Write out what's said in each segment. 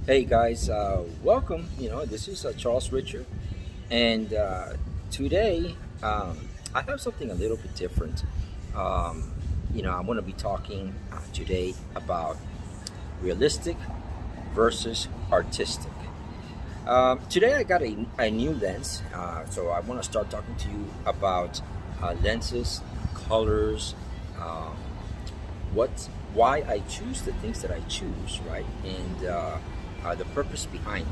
Hey guys, welcome. This is Charles Richard, and today I have something a little bit different. Um, I'm going to be talking today about realistic versus artistic. Today I got a new lens, so I want to start talking to you about lenses, colors, um, what, why I choose the things that I choose, right, and the purpose behind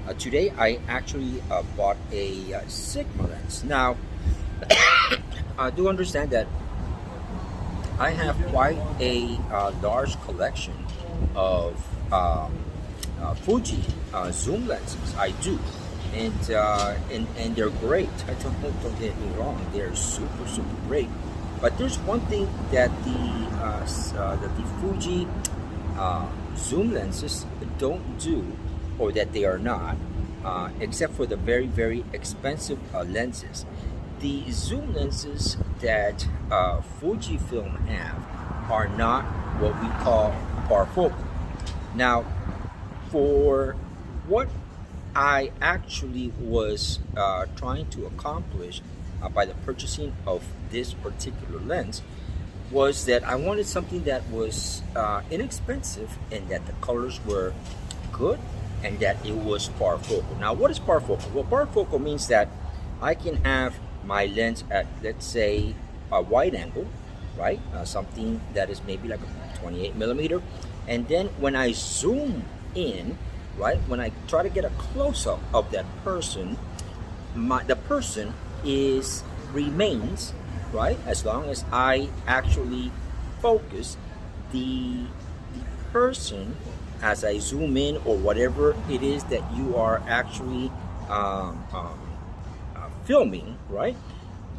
it. Today I actually bought a Sigma lens. Now, I do understand that I have quite a large collection of Fuji zoom lenses. I do, and they're great. I don't get me wrong; they're super great. But there's one thing that the Fuji zoom lenses don't do, or that they are not, except for the very expensive lenses. The zoom lenses that Fujifilm have are not what we call parfocal. Now, for what I actually was trying to accomplish by the purchasing of this particular lens was that I wanted something that was inexpensive and that the colors were good and that it was parfocal. Now, what is parfocal? Well, parfocal means that I can have my lens at, let's say, a wide angle, right? Something that is maybe like a 28 millimeter. And then when I zoom in, right, when I try to get a close up of that person, the person is remains, right, as long as I actually focus the person as I zoom in, or whatever it is that you are actually filming, right,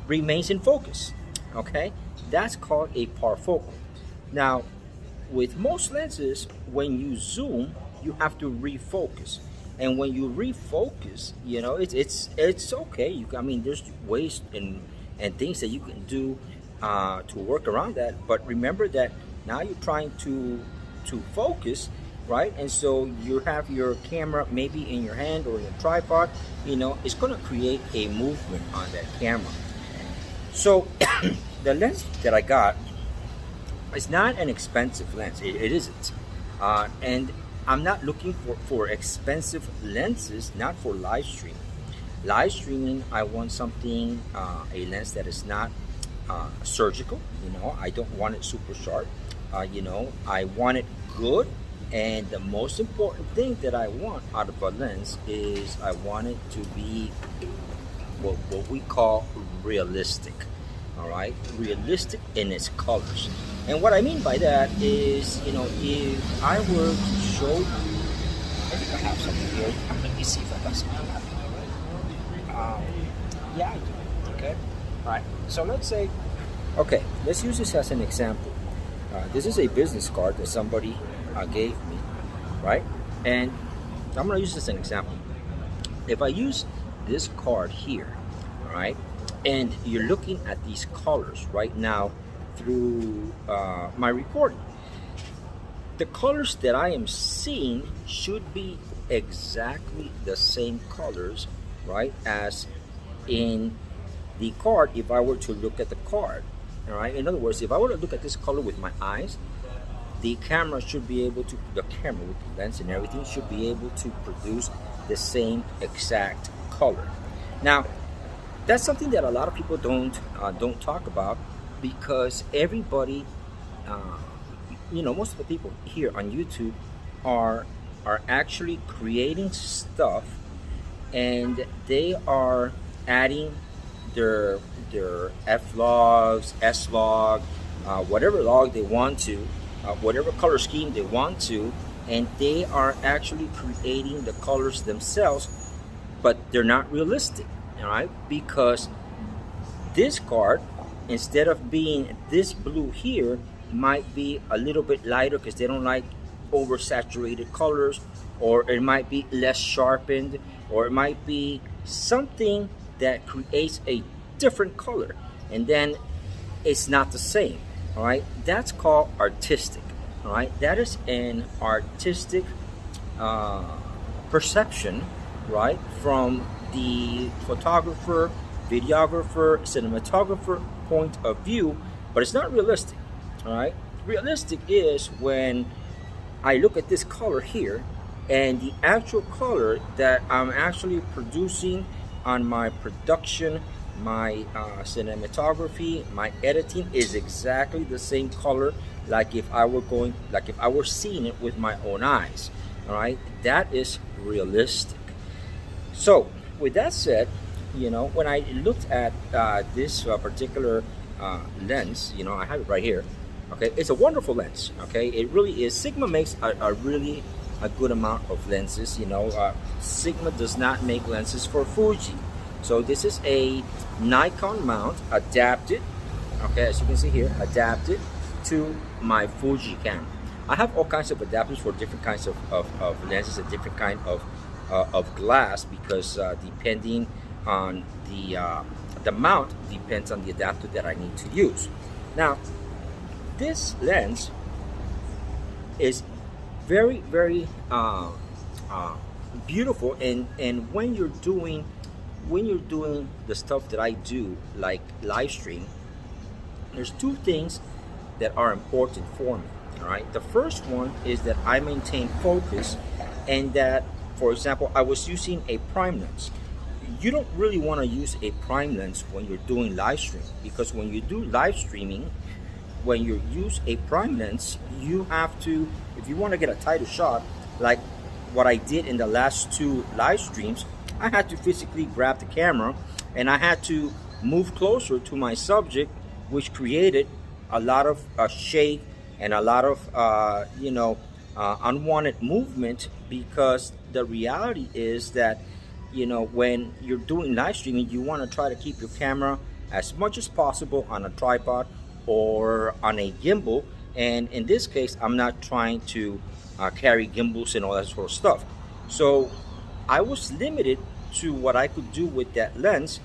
remains in focus. Okay, that's called a parfocal. Now, with most lenses, when you zoom, you have to refocus, and when you refocus, it's okay. I mean, there's ways and things that you can do to work around that. But remember that now you're trying to focus, right? And so you have your camera maybe in your hand or in a tripod. It's going to create a movement on that camera. So the lens that I got is not an expensive lens. It isn't, and I'm not looking for expensive lenses, not for live streaming. Live streaming, I want something, a lens that is not surgical. I don't want it super sharp. I want it good. And the most important thing that I want out of a lens is I want it to be what we call realistic. All right, realistic in its colors. And what I mean by that is, if I were to show you, I think I have something here. Let me see if I got something. Yeah, I do. Okay. All right. So let's say, okay, let's use this as an example. This is a business card that somebody gave me, right? And I'm going to use this as an example. If I use this card here, all right, and you're looking at these colors right now through my recording, the colors that I am seeing should be exactly the same colors, right, as in the card if I were to look at the card. All right, in other words, if I were to look at this color with my eyes, the camera should be able to, the camera with the lens and everything should be able to produce the same exact color. Now, that's something that a lot of people don't talk about, because everybody, most of the people here on YouTube are actually creating stuff, and they are adding their F logs, S log, whatever log they want to, whatever color scheme they want to, and they are actually creating the colors themselves, but they're not realistic. All right, because this card, instead of being this blue here, might be a little bit lighter because they don't like oversaturated colors, or it might be less sharpened, or it might be something that creates a different color, and then it's not the same. All right, that's called artistic. All right, that is an artistic uh, perception, right, from the photographer, videographer, cinematographer point of view, but it's not realistic. All right, realistic is when I look at this color here, and the actual color that I'm actually producing on my production, my cinematography, my editing is exactly the same color like if I were seeing it with my own eyes. All right, that is realistic. So, with that said, when I looked at this particular lens, I have it right here. Okay, it's a wonderful lens. Okay, it really is. Sigma makes a really a good amount of lenses. Sigma does not make lenses for Fuji. So this is a Nikon mount adapted. Okay, as you can see here, adapted to my Fuji camera. I have all kinds of adapters for different kinds of lenses and different kind of glass because depending on the mount depends on the adapter that I need to use. Now, this lens is very, very beautiful, and when you're doing the stuff that I do, like live stream, there's two things that are important for me. All right, the first one is that I maintain focus, and that, for example, I was using a prime lens. You don't really want to use a prime lens when you're doing live stream, because when you do live streaming, when you use a prime lens, you have to, if you want to get a tighter shot, like what I did in the last two live streams, I had to physically grab the camera and I had to move closer to my subject, which created a lot of shake and a lot of unwanted movement, because the reality is that when you're doing live streaming, you want to try to keep your camera as much as possible on a tripod or on a gimbal, and in this case I'm not trying to carry gimbals and all that sort of stuff. So I was limited to what I could do with that lens.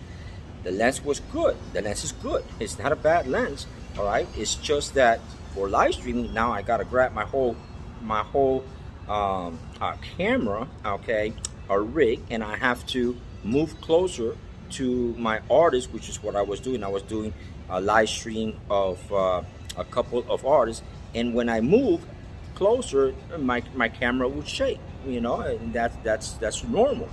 The lens was good. The lens is good. It's not a bad lens. All right. It's just that for live streaming now I gotta grab my whole camera, okay, a rig, and I have to move closer to my artist, which is what I was doing. I was doing a live stream of a couple of artists, and when I move closer, my camera would shake, and that's normal,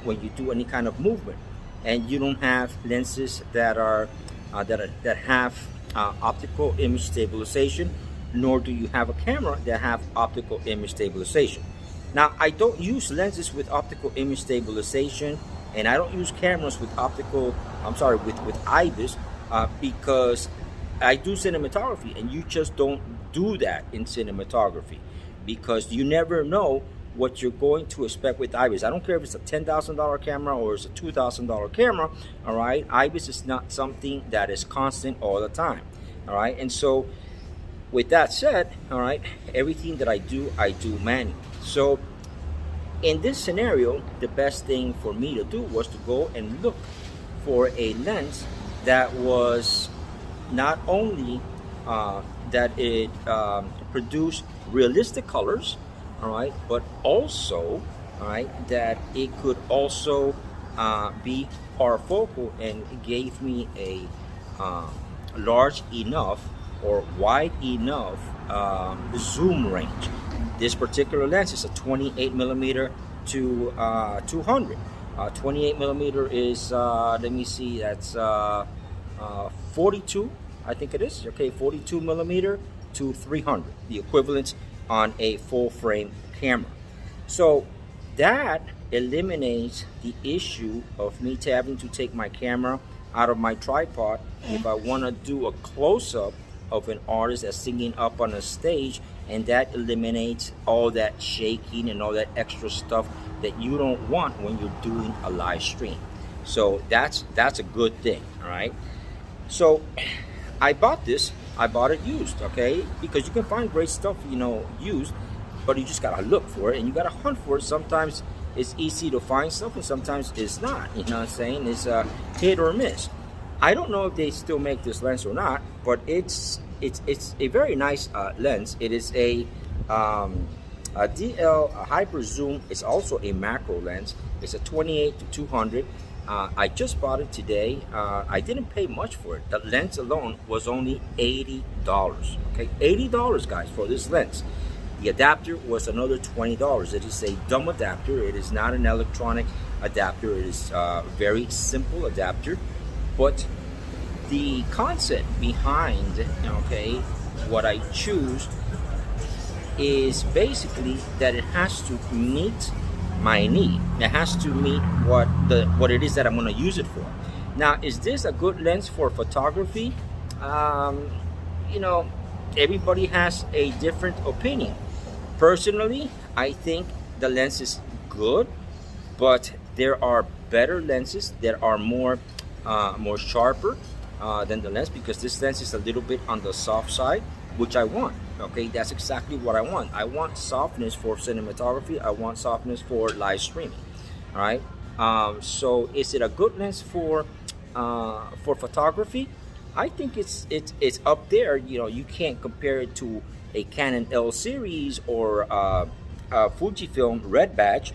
when you do any kind of movement, and you don't have lenses that are that have optical image stabilization, nor do you have a camera that have optical image stabilization. Now, I don't use lenses with optical image stabilization, and I don't use cameras with with IBIS, because I do cinematography, and you just don't do that in cinematography, because you never know what you're going to expect with IBIS. I don't care if it's a $10,000 camera or it's a $2,000 camera. All right, IBIS is not something that is constant all the time. All right, and so with that said, all right, everything that I do manually. So in this scenario, the best thing for me to do was to go and look for a lens that was not only that it produced realistic colors, all right, but also, all right, that it could also be parafocal, and it gave me a large enough or wide enough zoom range. This particular lens is a 28 millimeter to 200. 28 millimeter is let me see, that's 42, I think it is. Okay, 42 millimeter to 300, the equivalent on a full frame camera. So that eliminates the issue of me having to take my camera out of my tripod if I want to do a close-up of an artist that's singing up on a stage, and that eliminates all that shaking and all that extra stuff that you don't want when you're doing a live stream. So that's a good thing. All right, so I bought it used, okay, because you can find great stuff used, but you just gotta look for it and you gotta hunt for it. Sometimes it's easy to find stuff and sometimes it's not, what I'm saying? It's a hit or miss. I don't know if they still make this lens or not, but it's a very nice lens. It is a DL Hyper Zoom is also a macro lens. It's a 28 to 200. I just bought it today. I didn't pay much for it. The lens alone was only $80. Okay, $80, guys, for this lens. The adapter was another $20. It is a dumb adapter. It is not an electronic adapter. It is a very simple adapter, but the concept behind, okay, what I choose is basically that it has to meet my need. It has to meet what it is that I'm going to use it for. Now, is this a good lens for photography? Um, you know, everybody has a different opinion. Personally, I think the lens is good, but there are better lenses that are more sharper than the lens, because this lens is a little bit on the soft side, which I want. Okay, that's exactly what I want. I want softness for cinematography. I want softness for live streaming. All right. So is it a good lens for photography? I think it's up there. You know, you can't compare it to a Canon L series or a Fujifilm Red Badge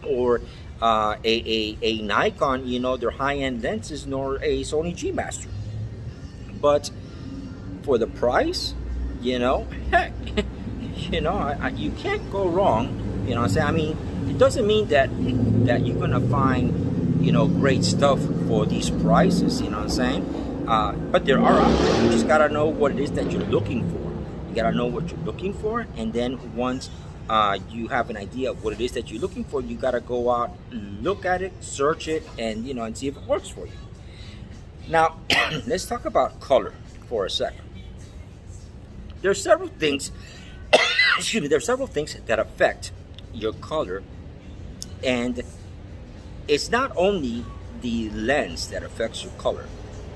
or a Nikon. You know, their high-end lenses, nor a Sony G Master. But for the price, you know, heck, you know, you can't go wrong. You know what I'm saying? I mean, it doesn't mean that you're gonna find, you know, great stuff for these prices. You know what I'm saying? But there are out there. You just gotta know what it is that you're looking for. You gotta know what you're looking for, and then once you have an idea of what it is that you're looking for, you gotta go out, look at it, search it, and you know, and see if it works for you. Now, let's talk about color for a second. There are several things, excuse me, there are several things that affect your color, and it's not only the lens that affects your color.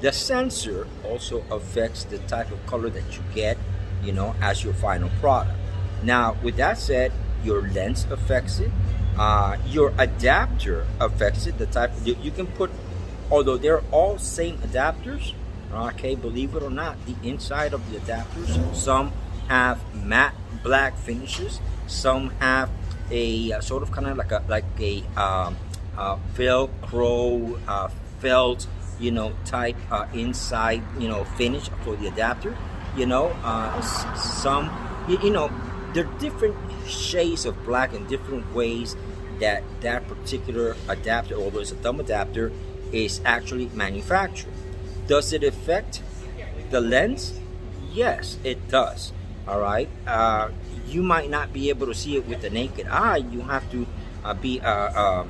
The sensor also affects the type of color that you get, you know, as your final product. Now, with that said, your lens affects it, your adapter affects it. The type you can put, although they're all same adapters. Okay, believe it or not, the inside of the adapters, some have matte black finishes, some have a sort of kind of like a Velcro felt, you know, type inside, you know, finish for the adapter. You know, some, you know, there are different shades of black and different ways that particular adapter, although it's a thumb adapter, is actually manufactured. Does it affect the lens? Yes, it does. All right. You might not be able to see it with the naked eye. You have to be a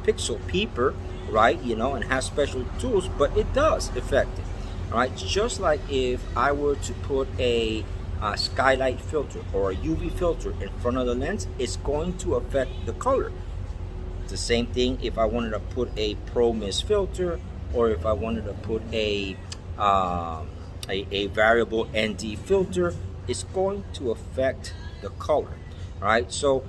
pixel peeper, right? You know, and have special tools, but it does affect it. All right. Just like if I were to put a skylight filter or a UV filter in front of the lens, it's going to affect the color. It's the same thing if I wanted to put a Pro Mist filter, or if I wanted to put a variable ND filter, it's going to affect the color. All right. So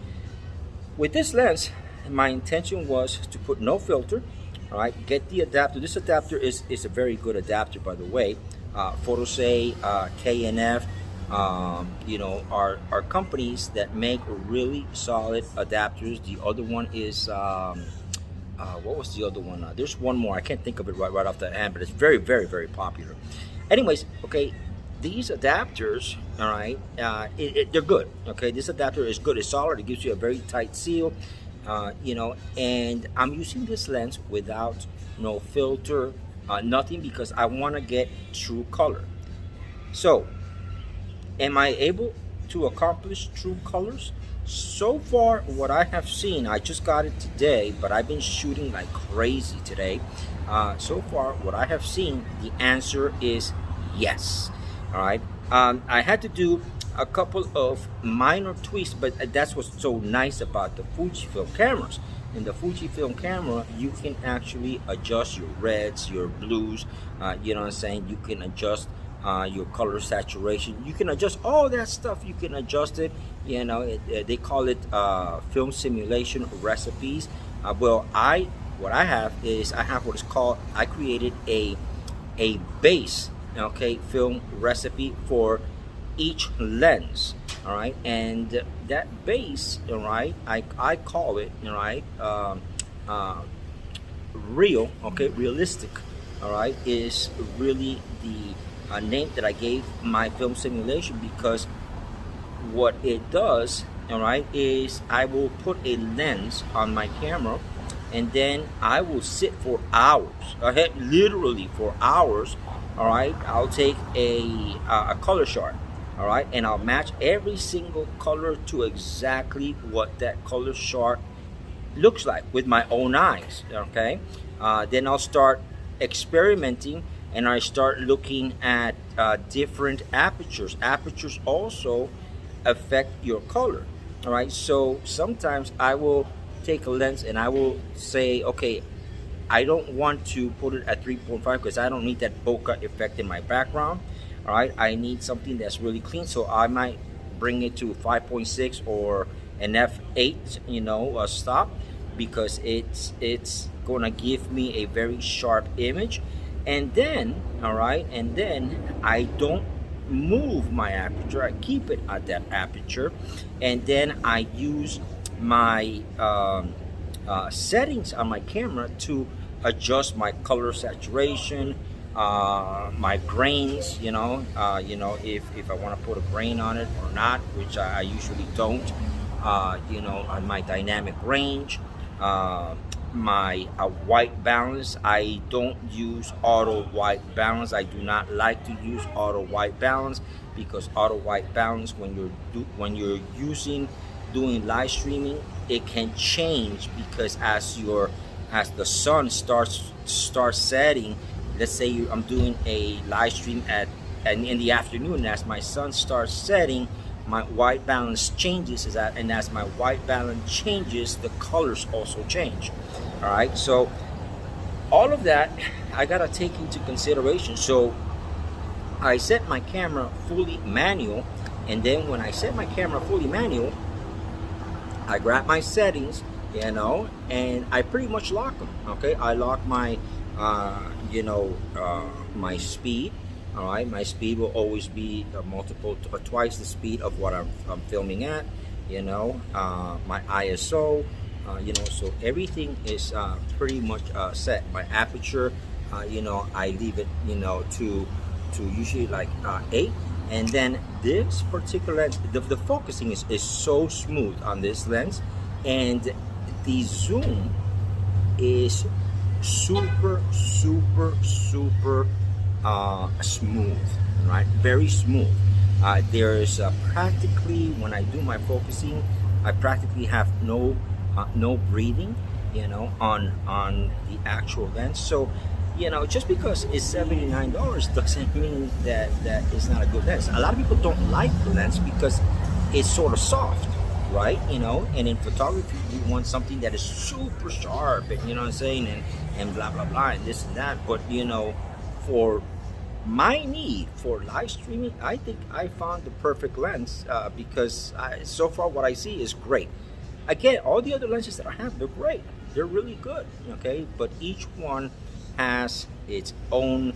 with this lens, my intention was to put no filter. All right. Get the adapter. This adapter is a very good adapter, by the way. Photosay, KNF, you know, are companies that make really solid adapters. The other one is what was the other one? There's one more. I can't think of it right off the hand, but it's very, very, very popular. Anyways, okay, these adapters, all right, they're good. Okay, this adapter is good. It's solid. It gives you a very tight seal, you know. And I'm using this lens without no filter, nothing, because I want to get true color. So, am I able to accomplish true colors? So far, what I have seen, I just got it today, but I've been shooting like crazy today. So far, what I have seen, the answer is yes. All right. I had to do a couple of minor tweaks, but that's what's so nice about the Fujifilm cameras. In the Fujifilm camera, you can actually adjust your reds, your blues. You know what I'm saying? You can adjust your color saturation. You can adjust all that stuff. You can adjust it. You know, they call it film simulation recipes. Well, what I have is I have what is called, I created a base, okay, film recipe for each lens. all right, and that base, all right, I call it, all right, uh, real, okay, realistic, all right, is really the name that I gave my film simulation, because what it does, all right, is I will put a lens on my camera, and then I will sit for hours, okay, literally for hours, all right. I'll take a color chart, all right, and I'll match every single color to exactly what that color chart looks like with my own eyes, okay. Then I'll start experimenting, and I start looking at different apertures also affect your color, all right. So sometimes I will take a lens and I will say, okay, I don't want to put it at 3.5 because I don't need that bokeh effect in my background. All right, I need something that's really clean, so I might bring it to 5.6 or an f8, stop, because it's gonna give me a very sharp image. And then, all right, and then I don't move my aperture. I keep it at that aperture, and then I use my settings on my camera to adjust my color saturation, my grains. If I want to put a grain on it or not, which I usually don't. On my dynamic range, my white balance. I don't use auto white balance. I do not like to use auto white balance, because auto white balance, when you're doing live streaming, it can change, because as the sun starts setting, let's say I'm doing a live stream and in the afternoon, as my sun starts setting, my white balance changes, and as my white balance changes, the colors also change. All right, so all of that I gotta take into consideration. So I set my camera fully manual, and then when I set my camera fully manual, I grab my settings, and I pretty much lock them. Okay, I lock my my speed. All right, my speed will always be twice the speed of what I'm filming at. My ISO. So everything is pretty much set. My aperture, I leave it, to usually like 8. And then this particular lens, the focusing is so smooth on this lens, and the zoom is super smooth, right? Very smooth. There's practically, when I do my focusing, I practically have no breathing, on the actual lens. So, just because it's $79 doesn't mean that it's not a good lens. A lot of people don't like the lens because it's sort of soft, right? And in photography, you want something that is super sharp, and you know what I'm saying, and blah blah blah, and this and that. But for my need for live streaming, I think I found the perfect lens, because so far what I see is great. Again, all the other lenses that I have, they're great. They're really good, okay? But each one has its own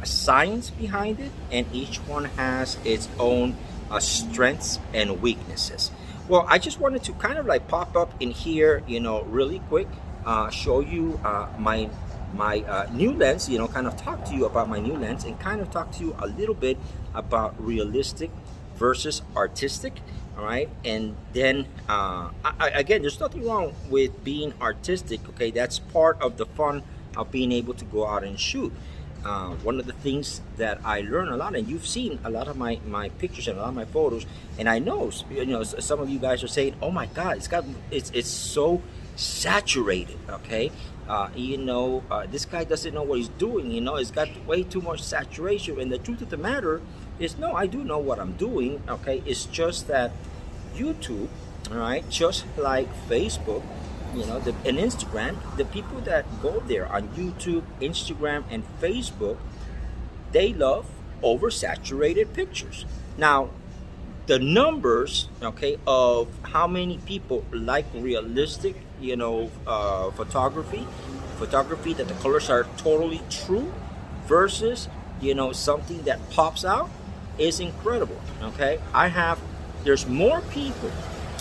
science behind it, and each one has its own strengths and weaknesses. Well, I just wanted to kind of like pop up in here, really quick, show you my new lens, kind of talk to you about my new lens, and kind of talk to you a little bit about realistic versus artistic. All right, and then again, there's nothing wrong with being artistic. Okay, that's part of the fun of being able to go out and shoot. One of the things that I learn a lot, and you've seen a lot of my pictures and a lot of my photos, and I know some of you guys are saying, "Oh my God, it's so saturated." Okay, this guy doesn't know what he's doing. It's got way too much saturation. And the truth of the matter is, no, I do know what I'm doing. Okay, it's just that YouTube, all right, just like Facebook, and Instagram, the people that go there on YouTube, Instagram, and Facebook, they love oversaturated pictures. Now, the numbers, okay, of how many people like realistic, photography that the colors are totally true, versus, something that pops out, is incredible. Okay, I have there's more people,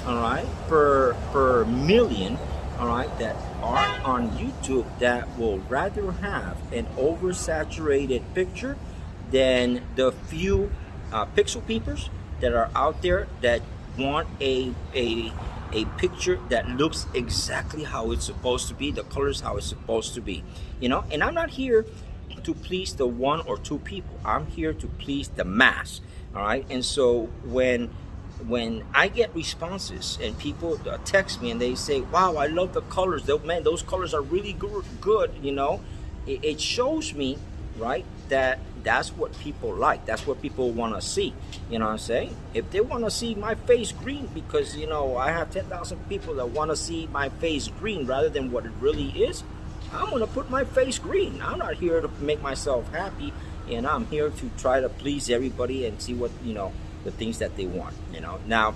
all right, per million, all right, that are on YouTube that will rather have an oversaturated picture than the few pixel peepers that are out there that want a picture that looks exactly how it's supposed to be, the colors how it's supposed to be, you know. And I'm not here to please the one or two people. I'm here to please the mass. All right. And so when I get responses and people text me and they say, "Wow, I love the colors. Man, those colors are really good." You know, it shows me, right, that that's what people like. That's what people want to see. You know what I'm saying? If they want to see my face green because, you know, I have 10,000 people that want to see my face green rather than what it really is, I'm going to put my face green. I'm not here to make myself happy, and I'm here to try to please everybody and see what, you know, the things that they want, you know. Now,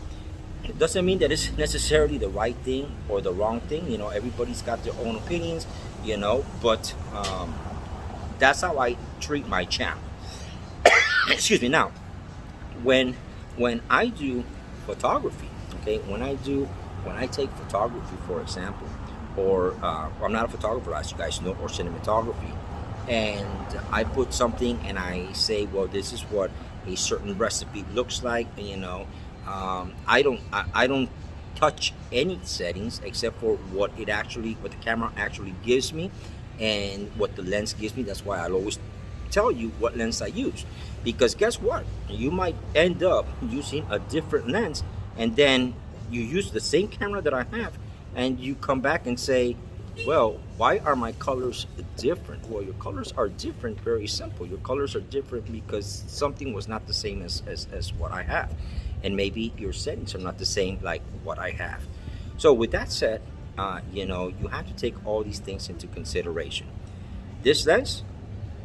it doesn't mean that it's necessarily the right thing or the wrong thing. You know, everybody's got their own opinions, you know, but that's how I treat my channel. Excuse me. Now, when I do photography, okay, when I take photography, for example, or I'm not a photographer, as you guys know, or cinematography, and I put something and I say, well, this is what a certain recipe looks like, you know. I don't touch any settings except for what the camera actually gives me and what the lens gives me. That's why I'll always tell you what lens I use, because guess what, you might end up using a different lens, and then you use the same camera that I have and you come back and say, well, why are my colors different? Well, your colors are different, very simple. Your colors are different because something was not the same as what I have, and maybe your settings are not the same like what I have. So with that said, you know, you have to take all these things into consideration. This lens,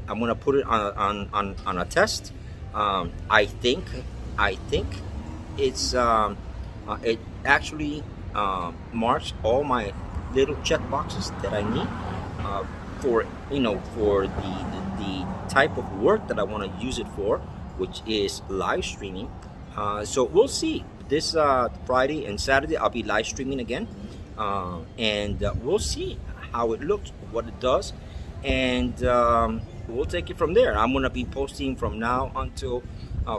I'm gonna put it on a test. I think it's it actually marks all my little check boxes that I need for, you know, for the type of work that I want to use it for, which is live streaming. So we'll see. This Friday and Saturday I'll be live streaming again, and we'll see how it looks, what it does, and we'll take it from there. I'm gonna be posting from now until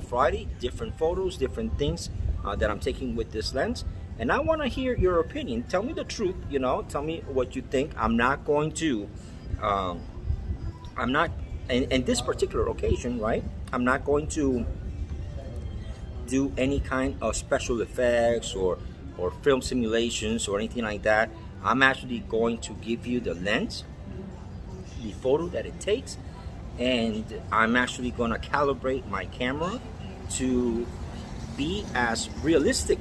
Friday different photos, different things that I'm taking with this lens. And I want to hear your opinion. Tell me the truth, you know. Tell me what you think. I'm not going to, I'm not, in this particular occasion, right? I'm not going to do any kind of special effects or film simulations or anything like that. I'm actually going to give you the lens, the photo that it takes, and I'm actually going to calibrate my camera to be as realistic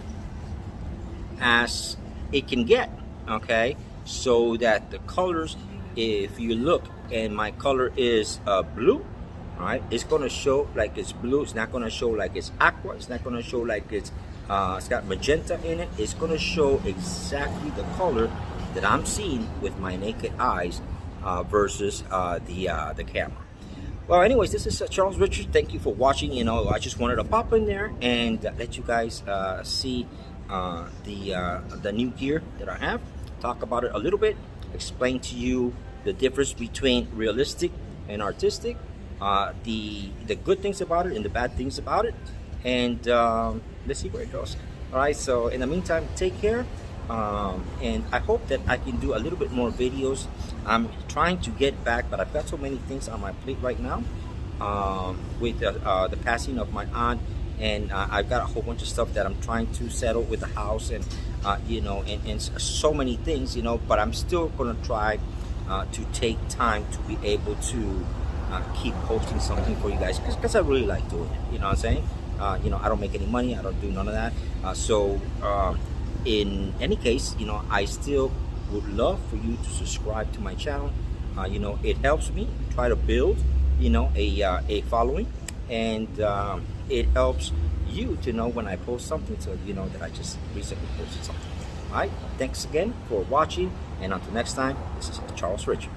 as it can get, okay, so that the colors, if you look and my color is blue, all right, it's going to show like it's blue. It's not going to show like it's aqua. It's not going to show like it's got magenta in it. It's going to show exactly the color that I'm seeing with my naked eyes versus the camera. Well, anyways, this is Charles Richard. Thank you for watching. You know, I just wanted to pop in there and let you guys see the new gear that I have, talk about it a little bit, explain to you the difference between realistic and artistic, the good things about it and the bad things about it, and let's see where it goes. All right, so in the meantime, take care, and I hope that I can do a little bit more videos. I'm trying to get back, but I've got so many things on my plate right now with the passing of my aunt. And I've got a whole bunch of stuff that I'm trying to settle with the house, and you know, and so many things, you know. But I'm still gonna try to take time to be able to keep posting something for you guys, because I really like doing it. You know what I'm saying? You know, I don't make any money. I don't do none of that. So in any case, you know, I still would love for you to subscribe to my channel. You know, it helps me try to build, you know, a following, and it helps you to know when I post something, so you know that I just recently posted something. All right, thanks again for watching, and until next time, this is Charles Richard.